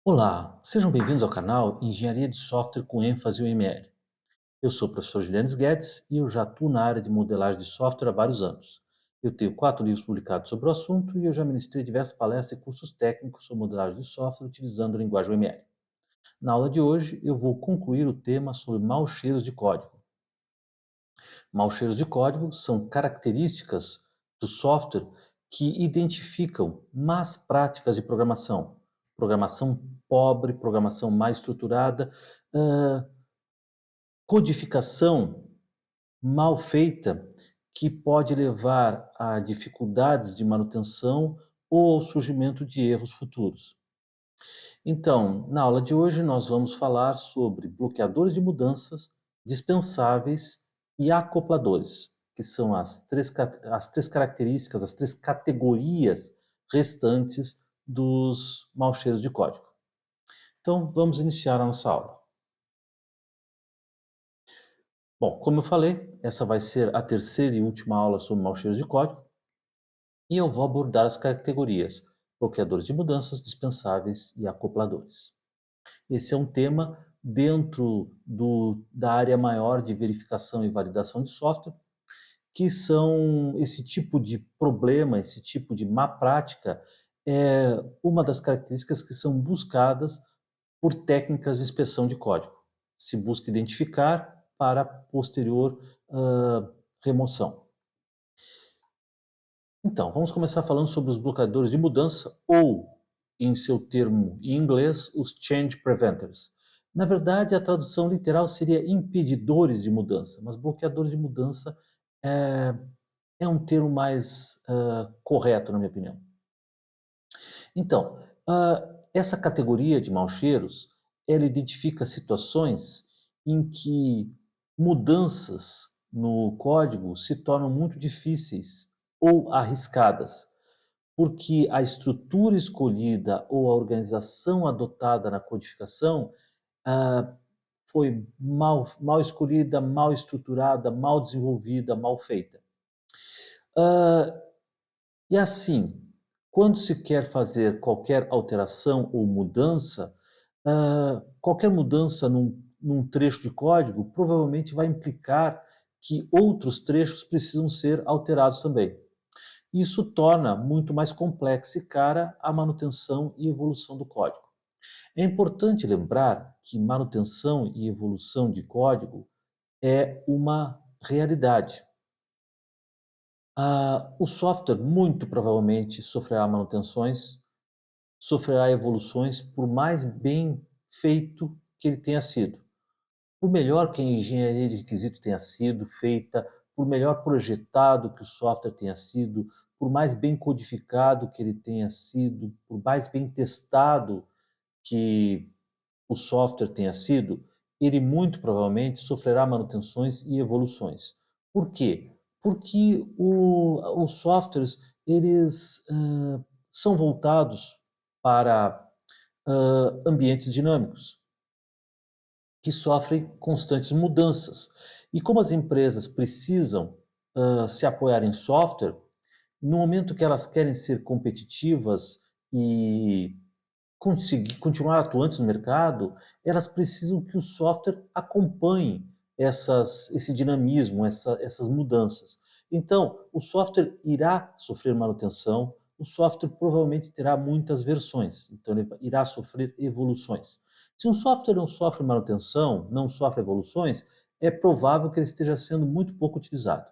Olá, sejam bem-vindos ao canal Engenharia de Software com ênfase em ML. Eu sou o professor Julianes Guedes e eu já atuo na área de modelagem de software há vários anos. Eu tenho 4 livros publicados sobre o assunto e eu já ministrei diversas palestras e cursos técnicos sobre modelagem de software utilizando a linguagem ML. Na aula de hoje, eu vou concluir o tema sobre maus cheiros de código. Maus cheiros de código são características do software que identificam más práticas de programação. Programação pobre, programação mal estruturada, hã, codificação mal feita, que pode levar a dificuldades de manutenção ou ao surgimento de erros futuros. Então, na aula de hoje, nós vamos falar sobre bloqueadores de mudanças, dispensáveis e acopladores, que são as três características, as três categorias restantes dos maus cheiros de código. Então, vamos iniciar a nossa aula. Bom, como eu falei, essa vai ser a terceira e última aula sobre maus cheiros de código, e eu vou abordar as categorias bloqueadores de mudanças, dispensáveis e acopladores. Esse é um tema dentro da área maior de verificação e validação de software, que são esse tipo de problema, esse tipo de má prática, é uma das características que são buscadas por técnicas de inspeção de código. Se busca identificar para posterior remoção. Então, vamos começar falando sobre os bloqueadores de mudança ou, em seu termo em inglês, os change preventers. Na verdade, a tradução literal seria impedidores de mudança, mas bloqueadores de mudança é, é um termo mais correto, na minha opinião. Então, essa categoria de maus cheiros, ela identifica situações em que mudanças no código se tornam muito difíceis ou arriscadas, porque a estrutura escolhida ou a organização adotada na codificação ah, foi mal escolhida, mal estruturada, mal desenvolvida, mal feita. Ah, e assim, quando se quer fazer qualquer alteração ou mudança, qualquer mudança num trecho de código provavelmente vai implicar que outros trechos precisam ser alterados também. Isso torna muito mais complexa e cara a manutenção e evolução do código. É importante lembrar que manutenção e evolução de código é uma realidade. O software muito provavelmente sofrerá manutenções, sofrerá evoluções, por mais bem feito que ele tenha sido. Por melhor que a engenharia de requisitos tenha sido feita, por melhor projetado que o software tenha sido, por mais bem codificado que ele tenha sido, por mais bem testado que o software tenha sido, ele muito provavelmente sofrerá manutenções e evoluções. Por quê? Porque os softwares eles são voltados para ambientes dinâmicos que sofrem constantes mudanças. E como as empresas precisam se apoiar em software, no momento que elas querem ser competitivas e conseguir continuar atuantes no mercado, elas precisam que o software acompanhe esse dinamismo, essas mudanças. Então, o software irá sofrer manutenção, o software provavelmente terá muitas versões, então ele irá sofrer evoluções. Se um software não sofre manutenção, não sofre evoluções, é provável que ele esteja sendo muito pouco utilizado.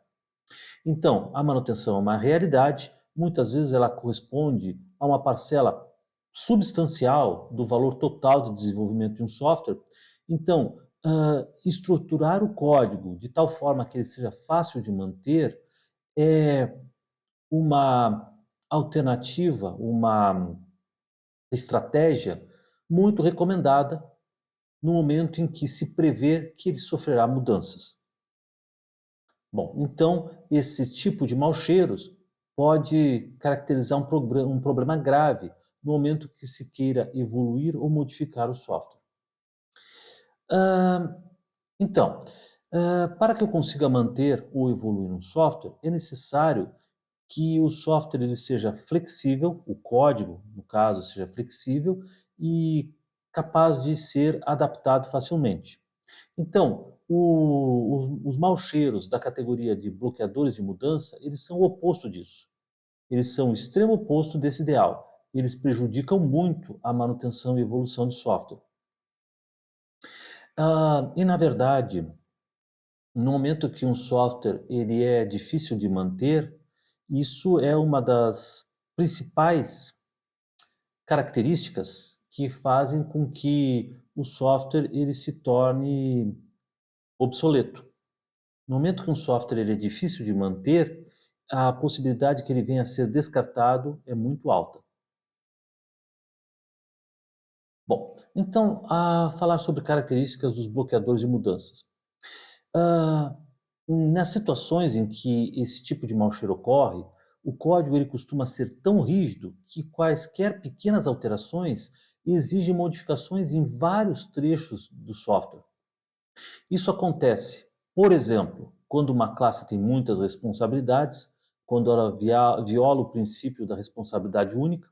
Então, a manutenção é uma realidade, muitas vezes ela corresponde a uma parcela substancial do valor total de desenvolvimento de um software. Então, estruturar o código de tal forma que ele seja fácil de manter é uma alternativa, uma estratégia muito recomendada no momento em que se prevê que ele sofrerá mudanças. Bom, então esse tipo de maus cheiros pode caracterizar um problema grave no momento que se queira evoluir ou modificar o software. Hã, então, para que eu consiga manter ou evoluir um software, é necessário que o software ele seja flexível, o código, no caso, seja flexível e capaz de ser adaptado facilmente. Então, os maus cheiros da categoria de bloqueadores de mudança, eles são o oposto disso. Eles são o extremo oposto desse ideal. Eles prejudicam muito a manutenção e evolução de software. E na verdade, no momento que um software ele é difícil de manter, isso é uma das principais características que fazem com que o software ele se torne obsoleto. No momento que um software ele é difícil de manter, a possibilidade que ele venha a ser descartado é muito alta. Bom, então, a falar sobre características dos bloqueadores de mudanças. Ah, Nas situações em que esse tipo de mau cheiro ocorre, o código ele costuma ser tão rígido que quaisquer pequenas alterações exigem modificações em vários trechos do software. Isso acontece, por exemplo, quando uma classe tem muitas responsabilidades, quando ela viola o princípio da responsabilidade única,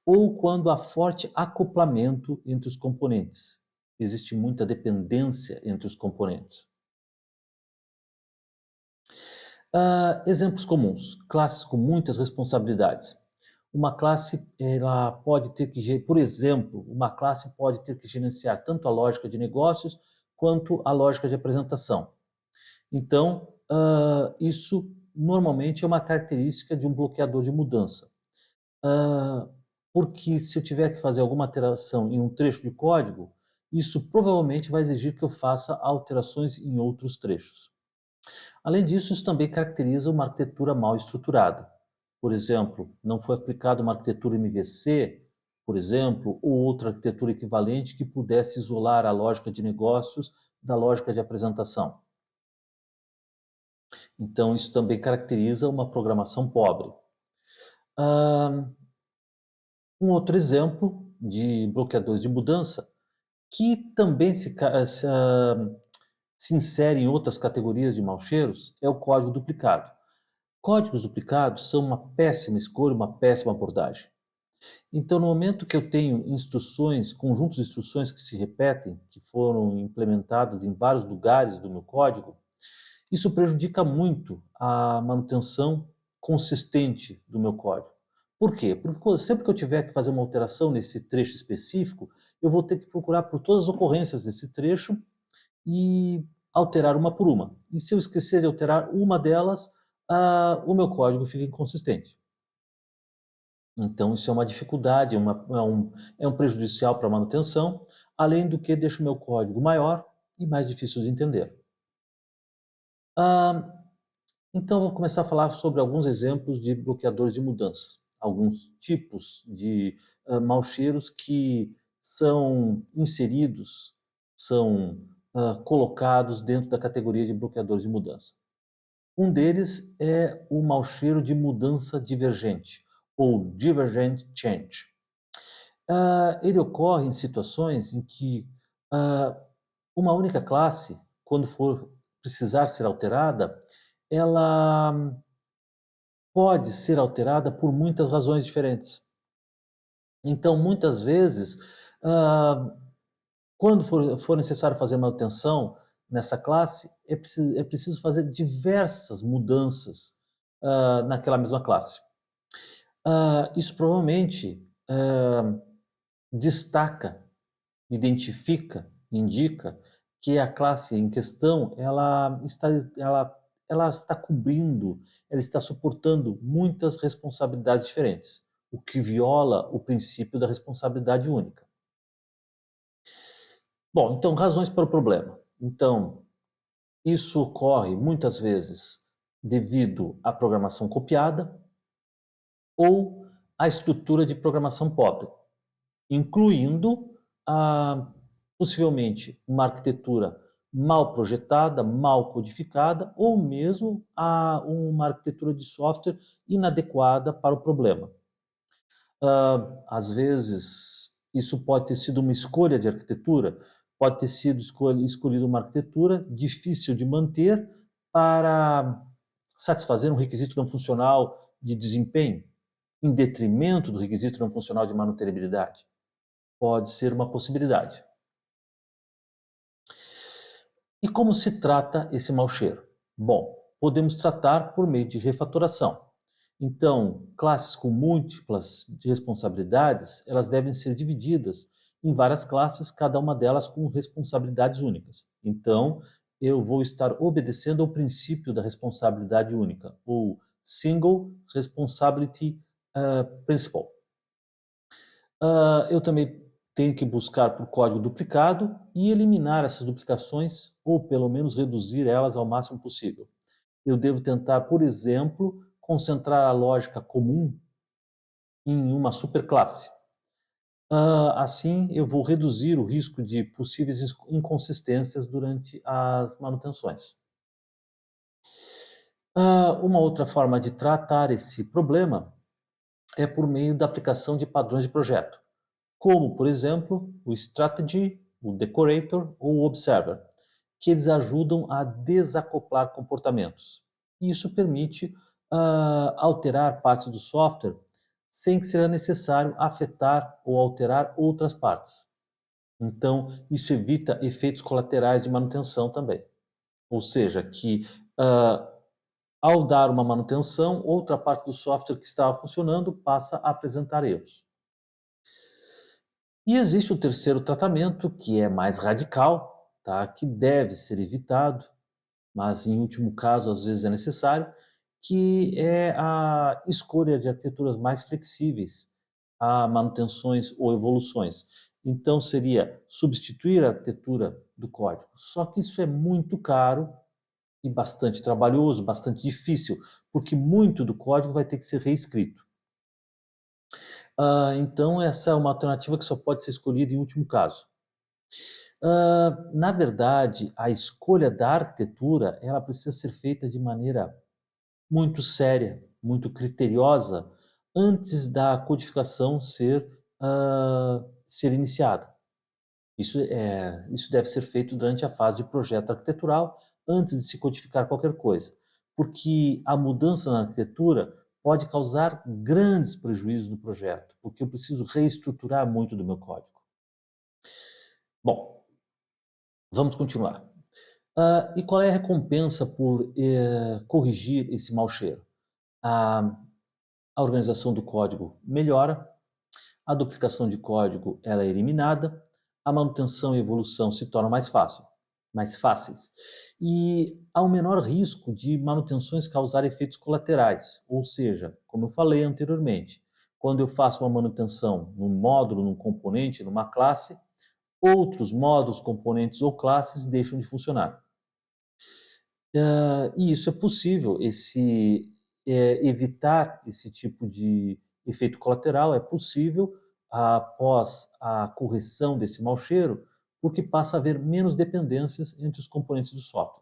ou quando há forte acoplamento entre os componentes. Existe muita dependência entre os componentes. Exemplos comuns: classes com muitas responsabilidades. Uma classe, ela pode ter que, por exemplo, uma classe pode ter que gerenciar tanto a lógica de negócios quanto a lógica de apresentação. Então, isso normalmente é uma característica de um bloqueador de mudança. Ah, Porque se eu tiver que fazer alguma alteração em um trecho de código, isso provavelmente vai exigir que eu faça alterações em outros trechos. Além disso, isso também caracteriza uma arquitetura mal estruturada. Por exemplo, não foi aplicada uma arquitetura MVC, por exemplo, ou outra arquitetura equivalente que pudesse isolar a lógica de negócios da lógica de apresentação. Então, isso também caracteriza uma programação pobre. Ah, Um outro exemplo de bloqueadores de mudança, que também se insere em outras categorias de maus cheiros, é o código duplicado. Códigos duplicados são uma péssima escolha, uma péssima abordagem. Então, no momento que eu tenho instruções, conjuntos de instruções que se repetem, que foram implementadas em vários lugares do meu código, isso prejudica muito a manutenção consistente do meu código. Por quê? Porque sempre que eu tiver que fazer uma alteração nesse trecho específico, eu vou ter que procurar por todas as ocorrências desse trecho e alterar uma por uma. E se eu esquecer de alterar uma delas, o meu código fica inconsistente. Então, isso é uma dificuldade, é um prejudicial para a manutenção, além do que deixa o meu código maior e mais difícil de entender. Ah, Então, eu vou começar a falar sobre alguns exemplos de bloqueadores de mudança, alguns tipos de maus cheiros que são inseridos, são colocados dentro da categoria de bloqueadores de mudança. Um deles é o mau cheiro de mudança divergente, ou divergent change. Ele ocorre em situações em que ah, uma única classe, quando for precisar ser alterada, ela pode ser alterada por muitas razões diferentes. Então, muitas vezes, ah, quando for necessário fazer manutenção nessa classe, é preciso fazer diversas mudanças naquela mesma classe. Isso provavelmente destaca, identifica, indica que a classe em questão ela está cobrindo, ela está suportando muitas responsabilidades diferentes, o que viola o princípio da responsabilidade única. Bom, então razões para o problema. Então, isso ocorre muitas vezes devido à programação copiada ou à estrutura de programação pobre, incluindo possivelmente uma arquitetura mal projetada, mal codificada ou mesmo uma arquitetura de software inadequada para o problema. Às vezes, isso pode ter sido uma escolha de arquitetura, pode ter sido escolhida uma arquitetura difícil de manter para satisfazer um requisito não funcional de desempenho, em detrimento do requisito não funcional de manutenibilidade. pode ser uma possibilidade. E como se trata esse mau cheiro? Bom, podemos tratar por meio de refatoração. Então, classes com múltiplas de responsabilidades, elas devem ser divididas em várias classes, cada uma delas com responsabilidades únicas. Então, eu vou estar obedecendo ao princípio da responsabilidade única, ou Single Responsibility Principle. Eu também tenho que buscar por código duplicado e eliminar essas duplicações, ou pelo menos reduzir elas ao máximo possível. Eu devo tentar, por exemplo, concentrar a lógica comum em uma superclasse. Assim, eu vou reduzir o risco de possíveis inconsistências durante as manutenções. Uma outra forma de tratar esse problema é por meio da aplicação de padrões de projeto, como, por exemplo, o Strategy, o Decorator ou o Observer, que eles ajudam a desacoplar comportamentos. Isso permite alterar partes do software sem que seja necessário afetar ou alterar outras partes. Então, isso evita efeitos colaterais de manutenção também. Ou seja, que ah, ao dar uma manutenção, outra parte do software que estava funcionando passa a apresentar erros. E existe o terceiro tratamento, que é mais radical, tá? Que deve ser evitado, mas em último caso, às vezes é necessário, que é a escolha de arquiteturas mais flexíveis a manutenções ou evoluções. Então, seria substituir a arquitetura do código. Só que isso é muito caro e bastante trabalhoso, bastante difícil, porque muito do código vai ter que ser reescrito. Então, essa é uma alternativa que só pode ser escolhida em último caso. Na verdade, a escolha da arquitetura, ela precisa ser feita de maneira muito séria, muito criteriosa, antes da codificação ser iniciada. Isso deve ser feito durante a fase de projeto arquitetural, antes de se codificar qualquer coisa, porque a mudança na arquitetura pode causar grandes prejuízos no projeto, porque eu preciso reestruturar muito do meu código. Bom, vamos continuar. E qual é a recompensa por corrigir esse mau cheiro? A, a organização do código melhora, a duplicação de código ela é eliminada, a manutenção e evolução se tornam mais fáceis, e há um menor risco de manutenções causar efeitos colaterais, ou seja, como eu falei anteriormente, quando eu faço uma manutenção num módulo, num componente, numa classe, outros módulos, componentes ou classes deixam de funcionar. E isso é possível, evitar esse tipo de efeito colateral é possível após a correção desse mau cheiro, porque passa a haver menos dependências entre os componentes do software.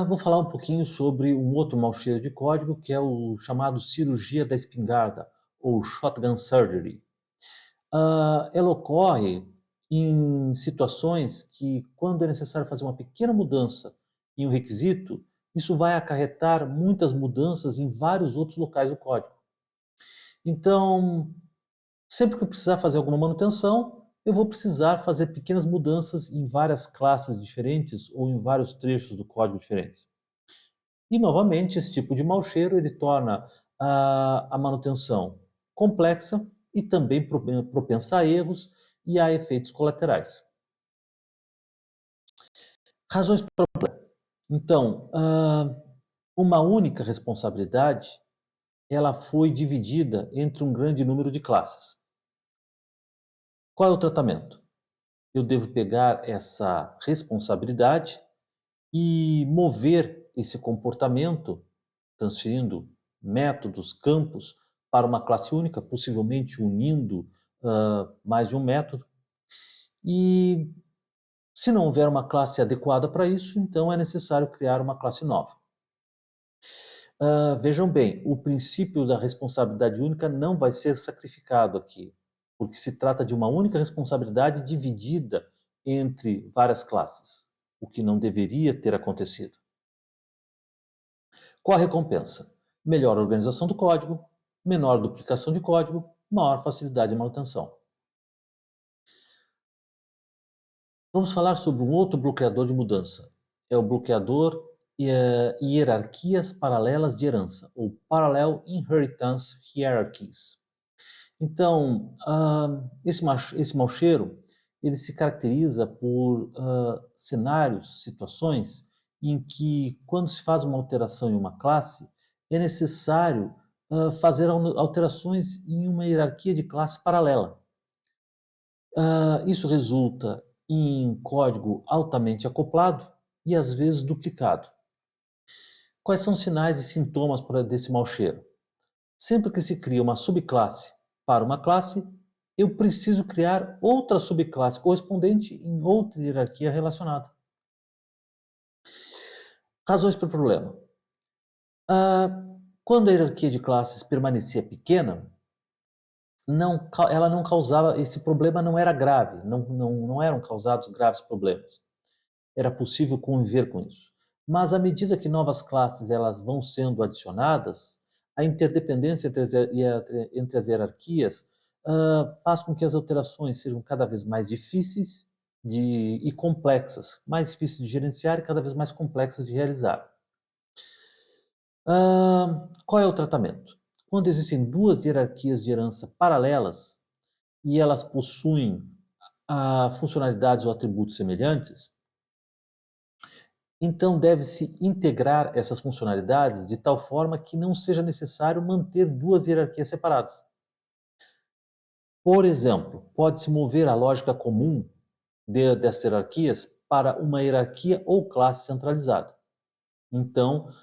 Vou falar um pouquinho sobre um outro mau cheiro de código, que é o chamado cirurgia da espingarda, ou shotgun surgery. Ela ocorre em situações que, quando é necessário fazer uma pequena mudança em um requisito, isso vai acarretar muitas mudanças em vários outros locais do código. Então, sempre que eu precisar fazer alguma manutenção, eu vou precisar fazer pequenas mudanças em várias classes diferentes ou em vários trechos do código diferentes. E, novamente, esse tipo de mau cheiro ele torna a manutenção complexa e também propensa a erros e a efeitos colaterais. Razões para. Então, uma única responsabilidade ela foi dividida entre um grande número de classes. Qual é o tratamento? Eu devo pegar essa responsabilidade e mover esse comportamento, transferindo métodos, campos, para uma classe única, possivelmente unindo mais de um método. E se não houver uma classe adequada para isso, então é necessário criar uma classe nova. Vejam bem, o princípio da responsabilidade única não vai ser sacrificado aqui, porque se trata de uma única responsabilidade dividida entre várias classes, o que não deveria ter acontecido. Qual a recompensa? Melhor organização do código, menor duplicação de código, maior facilidade de manutenção. Vamos falar sobre um outro bloqueador de mudança. É o bloqueador hierarquias paralelas de herança, ou Parallel Inheritance Hierarchies. Então, esse mau cheiro, ele se caracteriza por cenários, situações em que, quando se faz uma alteração em uma classe, é necessário fazer alterações em uma hierarquia de classe paralela. Isso resulta em código altamente acoplado e às vezes duplicado. Quais são os sinais e sintomas desse mau cheiro? Sempre que se cria uma subclasse para uma classe, eu preciso criar outra subclasse correspondente em outra hierarquia relacionada. Razões para o problema. Quando a hierarquia de classes permanecia pequena, ela não causava, esse problema não era grave, não eram causados graves problemas. Era possível conviver com isso. Mas à medida que novas classes elas vão sendo adicionadas, a interdependência entre as hierarquias faz com que as alterações sejam cada vez mais difíceis e complexas, mais difíceis de gerenciar e cada vez mais complexas de realizar. Qual é o tratamento? Quando existem duas hierarquias de herança paralelas e elas possuem funcionalidades ou atributos semelhantes, então deve-se integrar essas funcionalidades de tal forma que não seja necessário manter duas hierarquias separadas. Por exemplo, pode-se mover a lógica comum dessas hierarquias para uma hierarquia ou classe centralizada. Então,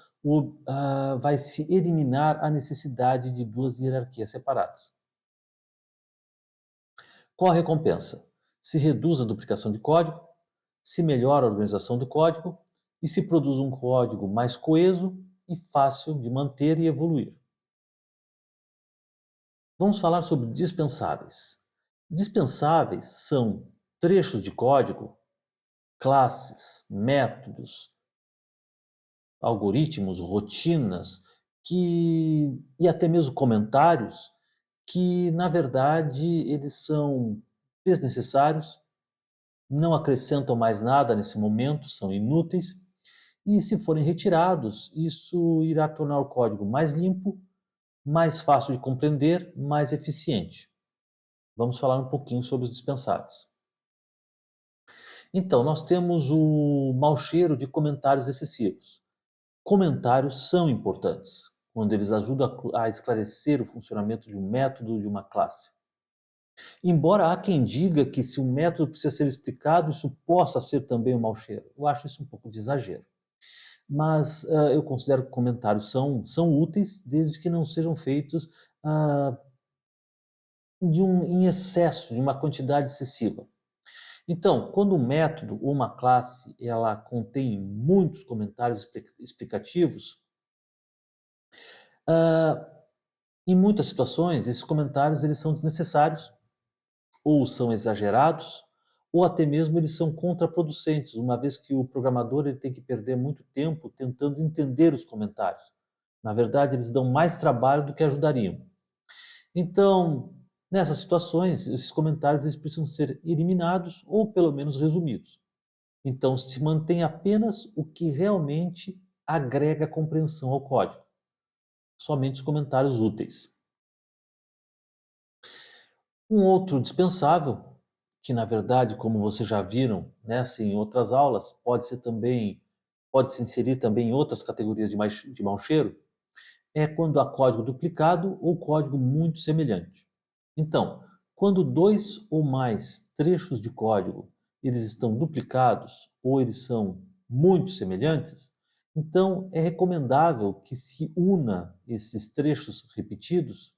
vai se eliminar a necessidade de duas hierarquias separadas. Qual a recompensa? Se reduz a duplicação de código, se melhora a organização do código e se produz um código mais coeso e fácil de manter e evoluir. Vamos falar sobre dispensáveis. Dispensáveis são trechos de código, classes, métodos, algoritmos, rotinas e até mesmo comentários que, na verdade, eles são desnecessários, não acrescentam mais nada nesse momento, são inúteis, e se forem retirados, isso irá tornar o código mais limpo, mais fácil de compreender, mais eficiente. Vamos falar um pouquinho sobre os dispensáveis. Então, nós temos o mau cheiro de comentários excessivos. Comentários são importantes, quando eles ajudam a esclarecer o funcionamento de um método de uma classe. Embora há quem diga que se um método precisa ser explicado, isso possa ser também um mau cheiro. Eu acho isso um pouco de exagero. Mas eu considero que comentários são úteis, desde que não sejam feitos em excesso, de uma quantidade excessiva. Então, quando um método ou uma classe ela contém muitos comentários explicativos, em muitas situações esses comentários eles são desnecessários, ou são exagerados, ou até mesmo eles são contraproducentes, uma vez que o programador ele tem que perder muito tempo tentando entender os comentários. Na verdade, eles dão mais trabalho do que ajudariam. Então, nessas situações, esses comentários eles precisam ser eliminados ou pelo menos resumidos. Então, se mantém apenas o que realmente agrega compreensão ao código, somente os comentários úteis. Um outro dispensável, que na verdade, como vocês já viram, né, assim, em outras aulas, pode se inserir também em outras categorias de mau cheiro, é quando há código duplicado ou código muito semelhante. Então, quando dois ou mais trechos de código eles estão duplicados ou eles são muito semelhantes, então é recomendável que se una esses trechos repetidos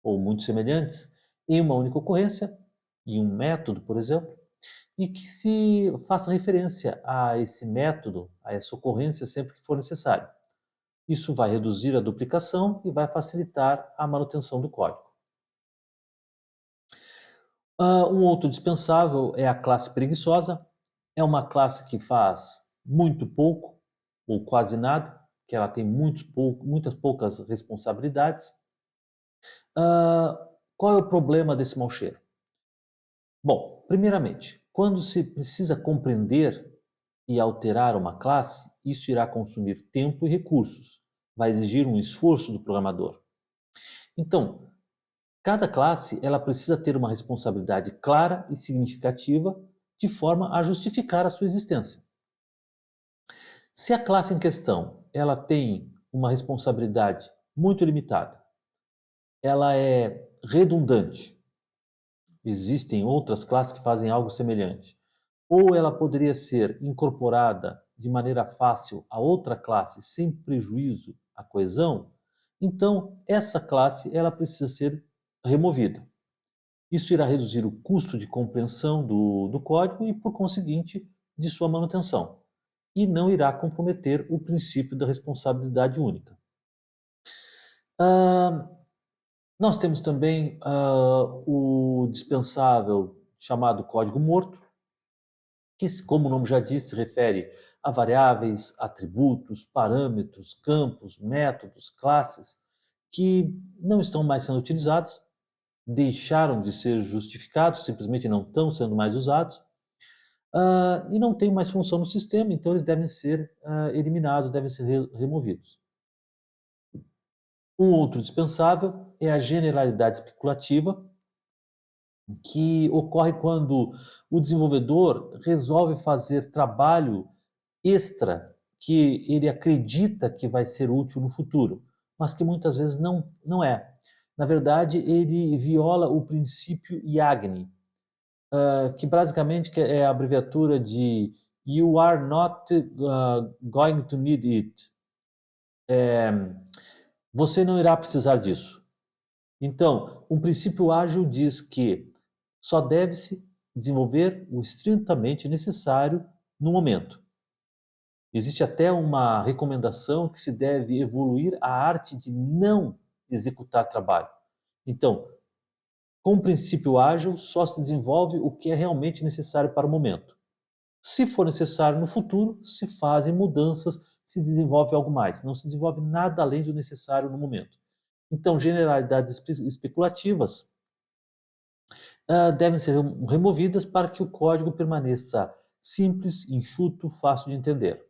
ou muito semelhantes em uma única ocorrência, em um método, por exemplo, e que se faça referência a esse método, a essa ocorrência sempre que for necessário. Isso vai reduzir a duplicação e vai facilitar a manutenção do código. Um outro dispensável é a classe preguiçosa. É uma classe que faz muito pouco ou quase nada, que ela tem muitas poucas responsabilidades. Ah, qual é o problema desse mau cheiro? Bom, primeiramente, quando se precisa compreender e alterar uma classe, isso irá consumir tempo e recursos, vai exigir um esforço do programador. Então, cada classe ela precisa ter uma responsabilidade clara e significativa de forma a justificar a sua existência. Se a classe em questão ela tem uma responsabilidade muito limitada, ela é redundante, existem outras classes que fazem algo semelhante, ou ela poderia ser incorporada de maneira fácil a outra classe sem prejuízo à coesão, então essa classe ela precisa ser removida. Isso irá reduzir o custo de compreensão do código e, por conseguinte, de sua manutenção, e não irá comprometer o princípio da responsabilidade única. Ah, nós temos também o dispensável chamado código morto, que, como o nome já diz, se refere a variáveis, atributos, parâmetros, campos, métodos, classes que não estão mais sendo utilizados, deixaram de ser justificados, simplesmente não estão sendo mais usados, e não têm mais função no sistema, então eles devem ser eliminados, devem ser removidos. Um outro dispensável é a generalidade especulativa, que ocorre quando o desenvolvedor resolve fazer trabalho extra que ele acredita que vai ser útil no futuro, mas que muitas vezes não é. Na verdade, ele viola o princípio IAGNI, que basicamente é a abreviatura de You are not going to need it. Você não irá precisar disso. Então, um princípio ágil diz que só deve-se desenvolver o estritamente necessário no momento. Existe até uma recomendação que se deve evoluir a arte de não executar trabalho. Então, com o princípio ágil, só se desenvolve o que é realmente necessário para o momento. Se for necessário no futuro, se fazem mudanças, se desenvolve algo mais. Não se desenvolve nada além do necessário no momento. Então, generalidades especulativas devem ser removidas para que o código permaneça simples, enxuto, fácil de entender.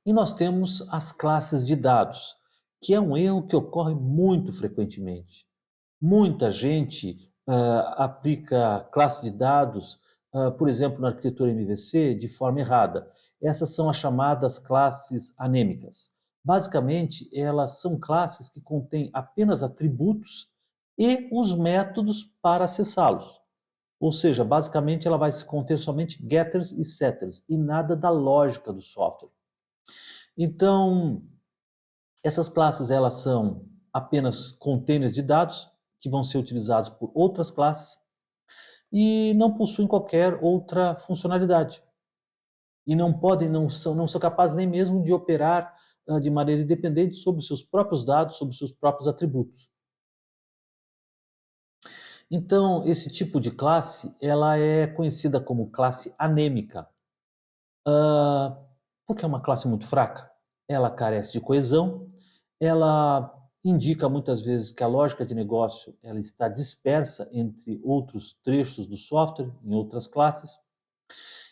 E nós temos as classes de dados, que é um erro que ocorre muito frequentemente. Muita gente aplica classe de dados, por exemplo, na arquitetura MVC, de forma errada. Essas são as chamadas classes anêmicas. Basicamente, elas são classes que contêm apenas atributos e os métodos para acessá-los. Ou seja, basicamente ela vai conter somente getters e setters e nada da lógica do software. Então, essas classes elas são apenas containers de dados que vão ser utilizados por outras classes e não possuem qualquer outra funcionalidade. E não são capazes nem mesmo de operar de maneira independente sobre os seus próprios dados, sobre os seus próprios atributos. Então, esse tipo de classe, ela é conhecida como classe anêmica, ah, porque é uma classe muito fraca. Ela carece de coesão, ela indica muitas vezes que a lógica de negócio ela está dispersa entre outros trechos do software, em outras classes,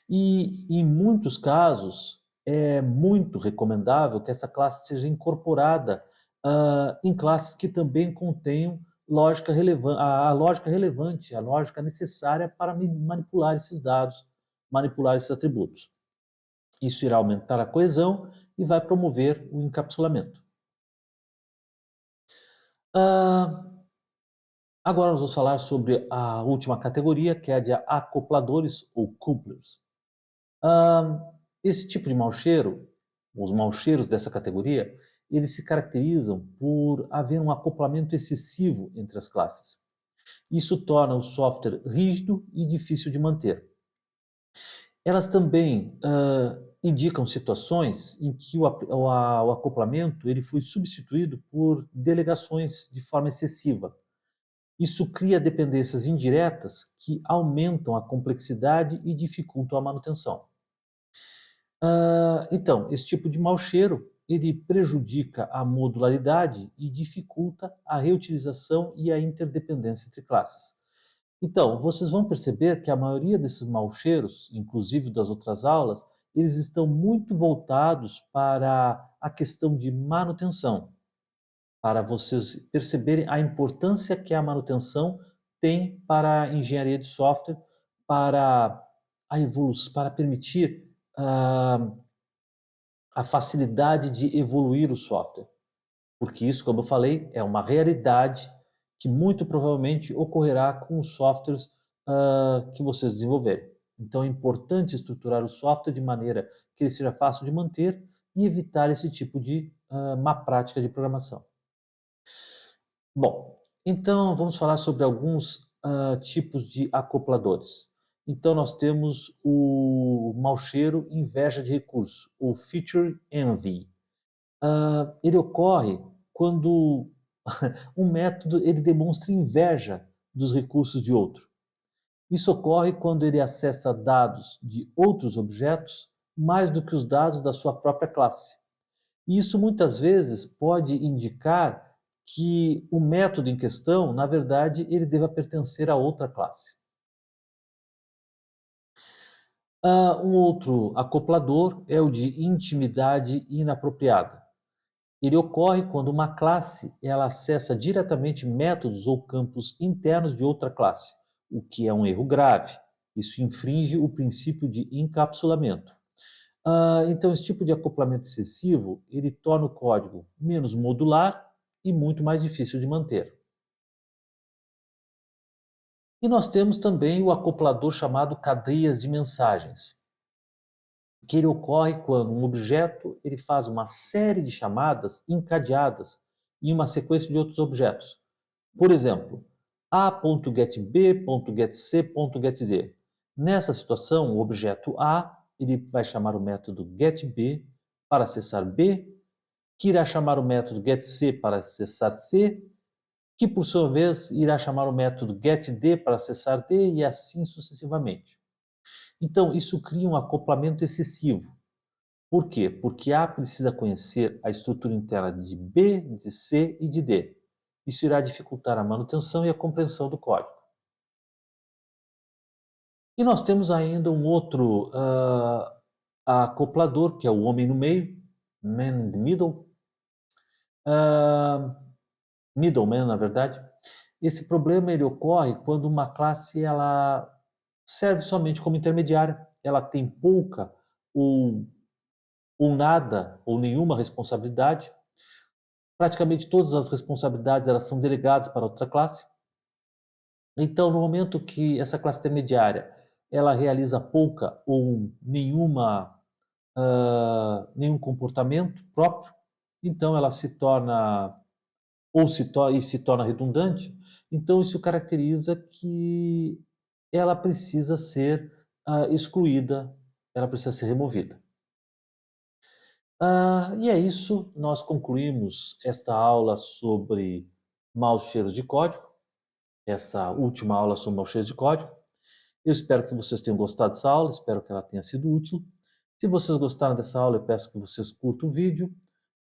e em muitos casos é muito recomendável que essa classe seja incorporada em classes que também contenham lógica a lógica relevante, a lógica necessária para manipular esses dados, manipular esses atributos. Isso irá aumentar a coesão e vai promover o encapsulamento. Ah, agora nós vamos falar sobre a última categoria, que é a de acopladores ou couplers. Ah, esse tipo de mau cheiro, os maus cheiros dessa categoria, eles se caracterizam por haver um acoplamento excessivo entre as classes. Isso torna o software rígido e difícil de manter. Elas também indicam situações em que o acoplamento ele foi substituído por delegações de forma excessiva. Isso cria dependências indiretas que aumentam a complexidade e dificultam a manutenção. Então, esse tipo de mau cheiro ele prejudica a modularidade e dificulta a reutilização e a interdependência entre classes. Então, vocês vão perceber que a maioria desses mau cheiros, inclusive das outras aulas, eles estão muito voltados para a questão de manutenção, para vocês perceberem a importância que a manutenção tem para a engenharia de software, para a evolução, para permitir a facilidade de evoluir o software. Porque isso, como eu falei, é uma realidade que muito provavelmente ocorrerá com os softwares que vocês desenvolverem. Então é importante estruturar o software de maneira que ele seja fácil de manter e evitar esse tipo de má prática de programação. Bom, então vamos falar sobre alguns tipos de acopladores. Então nós temos o mau cheiro inveja de recurso, o feature envy. Ele ocorre quando um método ele demonstra inveja dos recursos de outro. Isso ocorre quando ele acessa dados de outros objetos mais do que os dados da sua própria classe. E isso muitas vezes pode indicar que o método em questão, na verdade, ele deva pertencer a outra classe. Um outro acoplador é o de intimidade inapropriada. Ele ocorre quando uma classe ela acessa diretamente métodos ou campos internos de outra classe, o que é um erro grave. Isso infringe o princípio de encapsulamento. Então, esse tipo de acoplamento excessivo, ele torna o código menos modular e muito mais difícil de manter. E nós temos também o acoplador chamado cadeias de mensagens, que ele ocorre quando um objeto ele faz uma série de chamadas encadeadas em uma sequência de outros objetos. Por exemplo, a.getb.getc.getd. Nessa situação, o objeto A ele vai chamar o método getB para acessar B, que irá chamar o método getC para acessar C, que por sua vez irá chamar o método getD para acessar D e assim sucessivamente. Então, isso cria um acoplamento excessivo. Por quê? Porque A precisa conhecer a estrutura interna de B, de C e de D. Isso irá dificultar a manutenção e a compreensão do código. E nós temos ainda um outro acoplador, que é o homem no meio, man in the middle, uh, middleman, na verdade. Esse problema ele ocorre quando uma classe ela serve somente como intermediária, ela tem pouca ou nada ou nenhuma responsabilidade. Praticamente todas as responsabilidades elas são delegadas para outra classe. Então, no momento que essa classe intermediária ela realiza pouca ou nenhum comportamento próprio, então ela se torna e se torna redundante. Então isso caracteriza que ela precisa ser excluída, ela precisa ser removida. E é isso, nós concluímos esta aula sobre maus cheiros de código, essa última aula sobre maus cheiros de código. Eu espero que vocês tenham gostado dessa aula, espero que ela tenha sido útil. Se vocês gostaram dessa aula, eu peço que vocês curtam o vídeo,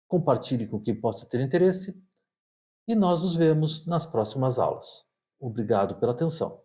compartilhem com quem possa ter interesse e nós nos vemos nas próximas aulas. Obrigado pela atenção.